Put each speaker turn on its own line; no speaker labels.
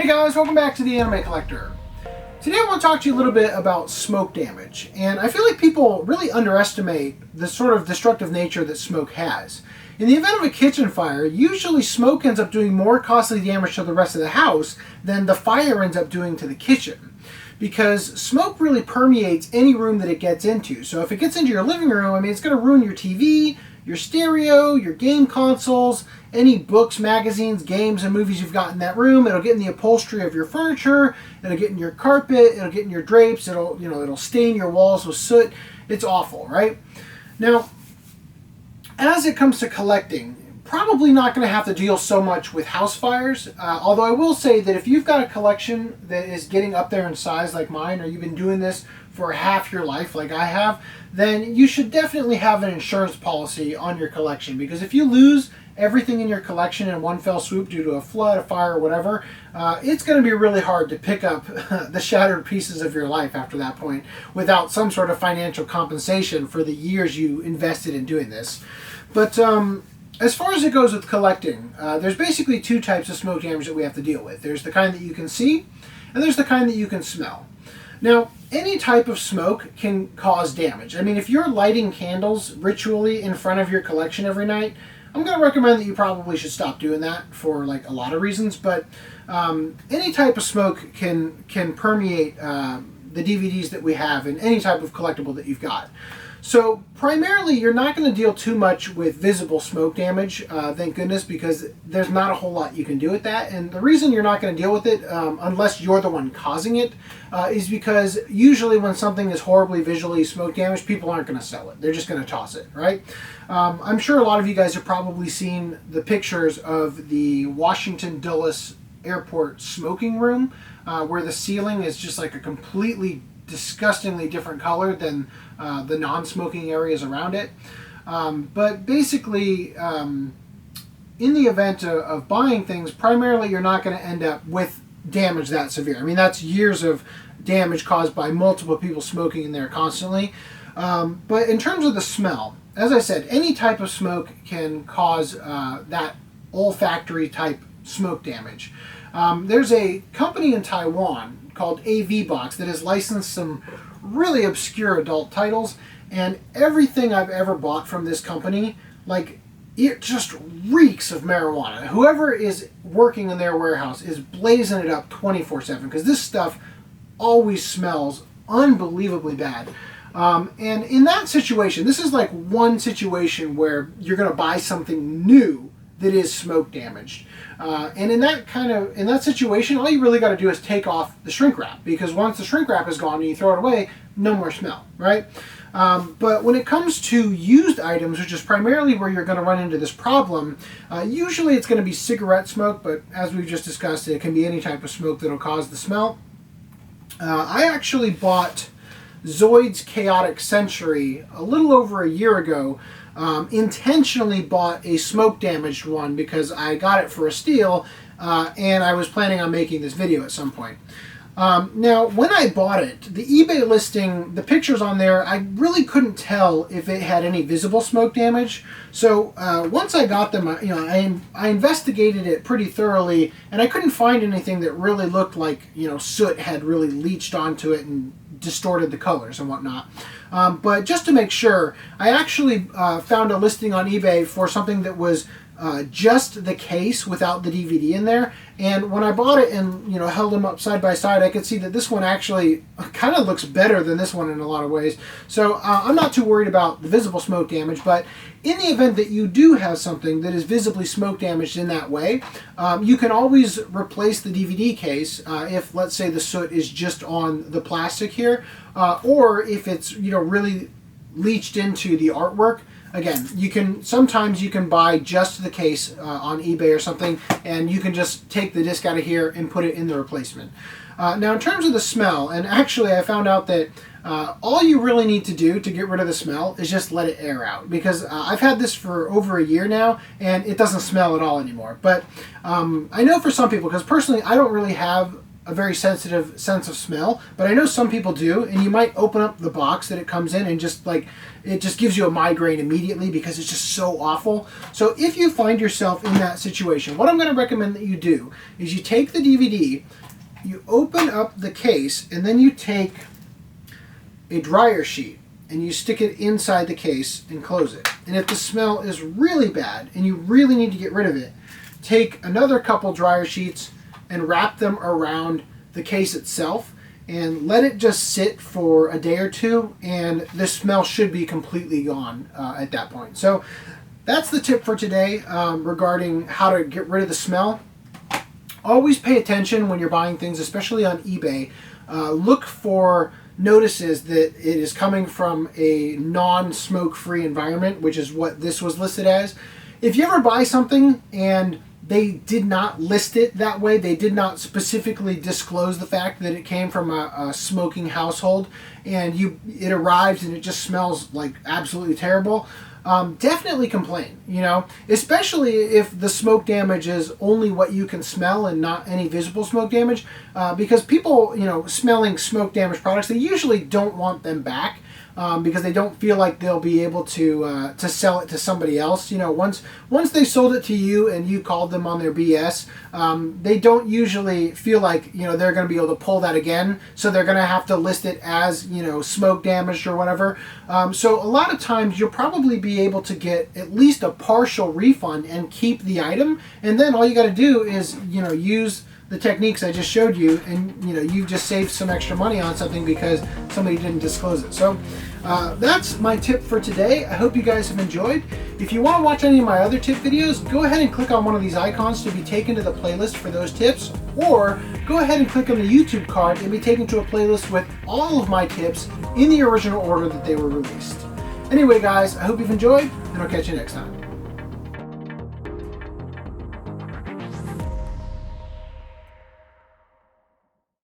Hey guys, welcome back to the Anime Collector. Today I want to talk to you a little bit about smoke damage, and I feel like people really underestimate the sort of destructive nature that smoke has. In the event of a kitchen fire, usually smoke ends up doing more costly damage to the rest of the house than the fire ends up doing to the kitchen. Because smoke really permeates any room that it gets into. So if it gets into your living room, I mean, it's going to ruin your TV, your stereo, your game consoles, any books, magazines, games, and movies you've got in that room. It'll get in the upholstery of your furniture. It'll get in your carpet. It'll get in your drapes. It'll stain your walls with soot. It's awful, right? Now, as it comes to collecting, probably not going to have to deal so much with house fires. Although I will say that if you've got a collection that is getting up there in size like mine, or you've been doing this for half your life like I have, then you should definitely have an insurance policy on your collection. Because if you lose everything in your collection in one fell swoop due to a flood, a fire, or whatever, it's going to be really hard to pick up the shattered pieces of your life after that point without some sort of financial compensation for the years you invested in doing this. But as far as it goes with collecting, there's basically two types of smoke damage that we have to deal with. There's the kind that you can see, and there's the kind that you can smell. Now, any type of smoke can cause damage. I mean, if you're lighting candles ritually in front of your collection every night, I'm going to recommend that you probably should stop doing that for like a lot of reasons. But any type of smoke can permeate the DVDs that we have and any type of collectible that you've got. So primarily, you're not going to deal too much with visible smoke damage, thank goodness, because there's not a whole lot you can do with that. And the reason you're not going to deal with it, unless you're the one causing it, is because usually when something is horribly visually smoke damaged, people aren't going to sell it. They're just going to toss it, right? I'm sure a lot of you guys have probably seen the pictures of the Washington Dulles Airport smoking room, where the ceiling is just like a completely disgustingly different color than the non-smoking areas around it. But basically, in the event of buying things, primarily you're not going to end up with damage that severe. I mean, that's years of damage caused by multiple people smoking in there constantly. But in terms of the smell, as I said, any type of smoke can cause that olfactory type smoke damage. There's a company in Taiwan called AV Box that has licensed some really obscure adult titles, and everything I've ever bought from this company, like, it just reeks of marijuana. Whoever is working in their warehouse is blazing it up 24/7 because this stuff always smells unbelievably bad. And in that situation, this is like one situation where you're going to buy something new that is smoke damaged. And in that situation, all you really got to do is take off the shrink wrap, because once the shrink wrap is gone and you throw it away, no more smell, right? But when it comes to used items, which is primarily where you're going to run into this problem, usually it's going to be cigarette smoke, but as we've just discussed, it can be any type of smoke that'll cause the smell. I actually bought Zoid's Chaotic Century a little over a year ago. Intentionally bought a smoke damaged one because I got it for a steal, and I was planning on making this video at some point. Now, when I bought it, the eBay listing, the pictures on there, I really couldn't tell if it had any visible smoke damage. So once I got them, I investigated it pretty thoroughly, and I couldn't find anything that really looked like soot had really leached onto it and distorted the colors and whatnot. But just to make sure, I actually found a listing on eBay for something that was just the case without the DVD in there. And when I bought it and held them up side by side, I could see that this one actually kind of looks better than this one in a lot of ways. So I'm not too worried about the visible smoke damage, but in the event that you do have something that is visibly smoke damaged in that way, you can always replace the DVD case if, let's say, the soot is just on the plastic here, or if it's really leached into the artwork. Again, sometimes you can buy just the case on eBay or something, and you can just take the disc out of here and put it in the replacement. Now, in terms of the smell, and actually I found out that all you really need to do to get rid of the smell is just let it air out, because I've had this for over a year now, and it doesn't smell at all anymore. But I know for some people, because personally I don't really have a very sensitive sense of smell, but I know some people do, and you might open up the box that it comes in and just like, it just gives you a migraine immediately because it's just so awful. So if you find yourself in that situation, what I'm going to recommend that you do is you take the DVD, you open up the case, and then you take a dryer sheet and you stick it inside the case and close it. And if the smell is really bad and you really need to get rid of it, take another couple dryer sheets and wrap them around the case itself and let it just sit for a day or two, and the smell should be completely gone at that point. So that's the tip for today regarding how to get rid of the smell. Always pay attention when you're buying things, especially on eBay. Look for notices that it is coming from a non-smoke-free environment, which is what this was listed as. If you ever buy something and they did not list it that way, they did not specifically disclose the fact that it came from a smoking household, and it arrives and it just smells like absolutely terrible, definitely complain, you know, especially if the smoke damage is only what you can smell and not any visible smoke damage, because people, you know, smelling smoke damage products, they usually don't want them back. Because they don't feel like they'll be able to sell it to somebody else. You know, once they sold it to you and you called them on their BS, they don't usually feel like, you know, they're going to be able to pull that again. So they're going to have to list it as, you know, smoke damaged or whatever. So a lot of times you'll probably be able to get at least a partial refund and keep the item. And then all you got to do is, you know, use the techniques I just showed you, and you know, you've just saved some extra money on something because somebody didn't disclose it. So that's my tip for today. I hope you guys have enjoyed. If you want to watch any of my other tip videos, go ahead and click on one of these icons to be taken to the playlist for those tips, or go ahead and click on the YouTube card and be taken to a playlist with all of my tips in the original order that they were released. Anyway guys, I hope you've enjoyed, and I'll catch you next time.